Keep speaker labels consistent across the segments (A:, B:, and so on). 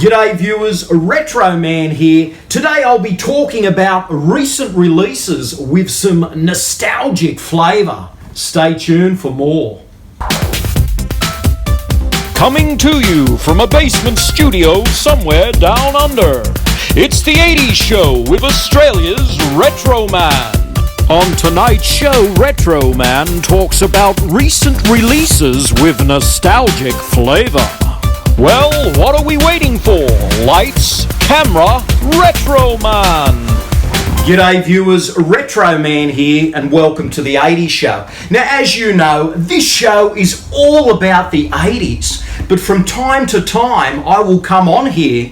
A: G'day viewers, Retro Man here. Today I'll be talking about recent releases with some nostalgic flavour. Stay tuned for more.
B: Coming to you from a basement studio somewhere down under, it's the 80s Show with Australia's Retro Man. On tonight's show, Retro Man talks about recent releases with nostalgic flavour. Well, what are we waiting for? Lights, camera, Retro Man!
A: G'day viewers, Retro Man here and welcome to the 80s Show. Now as you know, this show is all about the 80s, but from time to time I will come on here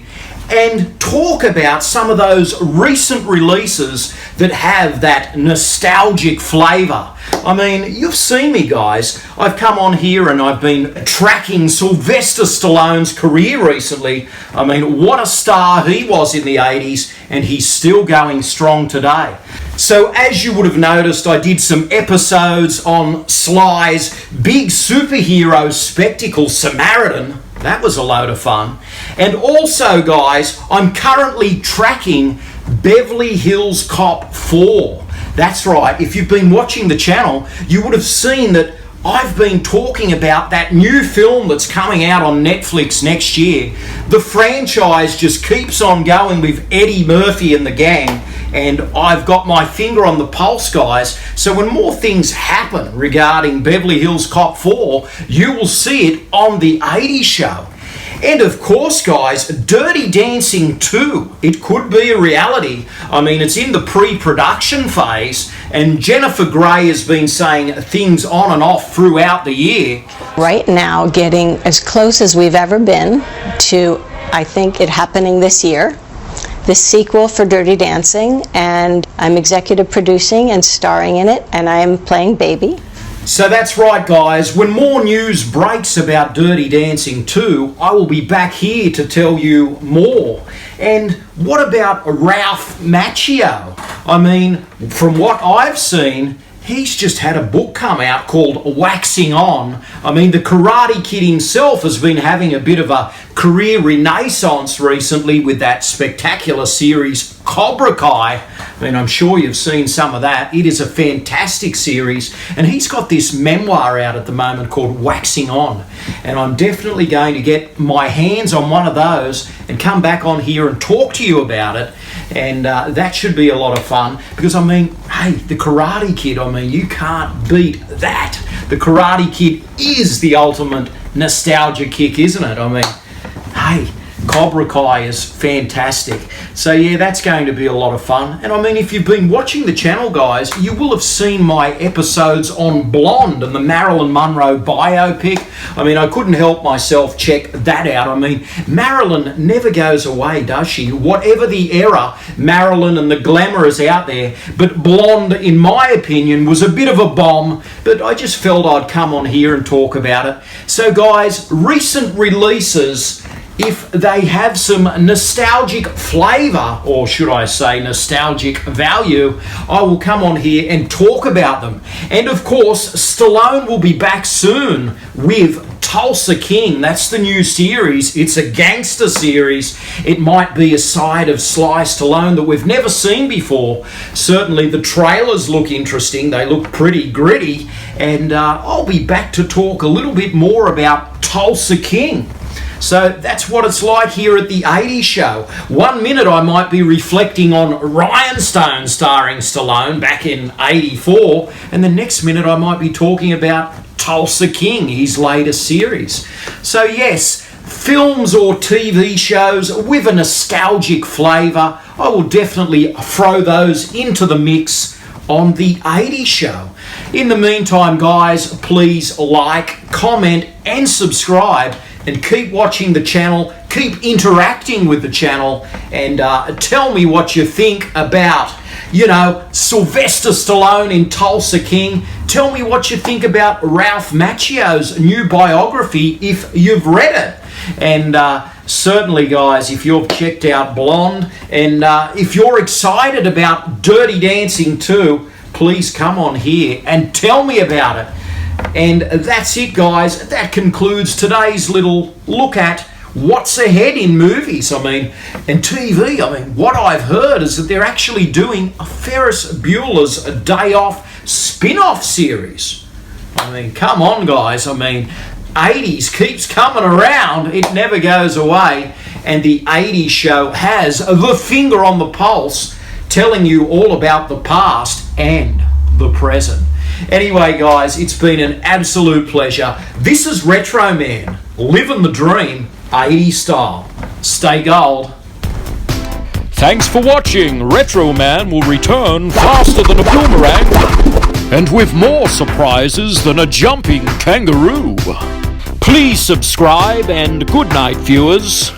A: and talk about some of those recent releases that have that nostalgic flavour. I mean, you've seen me guys, I've come on here and I've been tracking Sylvester Stallone's career recently. I mean, what a star he was in the 80s and he's still going strong today. So as you would have noticed, I did some episodes on Sly's big superhero spectacle, Samaritan. That was a load of fun. And also, guys, I'm currently tracking Beverly Hills Cop 4. That's right, if you've been watching the channel, you would have seen that I've been talking about that new film that's coming out on Netflix next year. The franchise just keeps on going with Eddie Murphy and the gang, and I've got my finger on the pulse, guys. So when more things happen regarding Beverly Hills Cop 4, you will see it on the 80s Show. And of course, guys, Dirty Dancing 2, it could be a reality. I mean, it's in the pre-production phase, and Jennifer Grey has been saying things on and off throughout the year.
C: Right now, getting as close as we've ever been to, I think, it happening this year, the sequel for Dirty Dancing, and I'm executive producing and starring in it, and I'm playing Baby.
A: So that's right, guys. When more news breaks about Dirty Dancing 2, I will be back here to tell you more. And what about Ralph Macchio? I mean, from what I've seen, he's just had a book come out called Waxing On. I mean, the Karate Kid himself has been having a bit of a career renaissance recently with that spectacular series Cobra Kai. I mean, I'm sure you've seen some of that. It is a fantastic series, and he's got this memoir out at the moment called Waxing On, and I'm definitely going to get my hands on one of those and come back on here and talk to you about it, and that should be a lot of fun, because I mean, hey, the Karate Kid, I mean, you can't beat that. The Karate Kid is the ultimate nostalgia kick, isn't it? I mean, hey, Cobra Kai is fantastic. So yeah, that's going to be a lot of fun. And I mean, if you've been watching the channel, guys, you will have seen my episodes on Blonde and the Marilyn Monroe biopic. I mean, I couldn't help myself check that out. I mean, Marilyn never goes away, does she? Whatever the era, Marilyn and the glamour is out there. But Blonde, in my opinion, was a bit of a bomb, but I just felt I'd come on here and talk about it. So guys, recent releases, if they have some nostalgic flavour, or should I say nostalgic value, I will come on here and talk about them. And of course, Stallone will be back soon with Tulsa King. That's the new series. It's a gangster series. It might be a side of Sly Stallone that we've never seen before. Certainly the trailers look interesting. They look pretty gritty. And I'll be back to talk a little bit more about Tulsa King. So that's what it's like here at the 80s Show. 1 minute I might be reflecting on Rhinestone starring Stallone back in '84, and the next minute I might be talking about Tulsa King, his latest series. So yes, films or TV shows with a nostalgic flavour, I will definitely throw those into the mix on the 80s Show. In the meantime, guys, please like, comment and subscribe, and keep watching the channel, keep interacting with the channel, and tell me what you think about, you know, Sylvester Stallone in Tulsa King. Tell me what you think about Ralph Macchio's new biography if you've read it. And certainly, guys, if you've checked out Blonde, and if you're excited about Dirty Dancing 2, please come on here and tell me about it. And that's it, guys. That concludes today's little look at what's ahead in movies, and TV. What I've heard is that they're actually doing a Ferris Bueller's Day Off spin-off series. Come on, guys. 80s keeps coming around. It never goes away. And the 80s show has the finger on the pulse, telling you all about the past and the present. Anyway, guys, it's been an absolute pleasure. This is Retro Man, living the dream, 80s style. Stay gold.
B: Thanks for watching. Retro Man will return faster than a boomerang and with more surprises than a jumping kangaroo. Please subscribe and good night, viewers.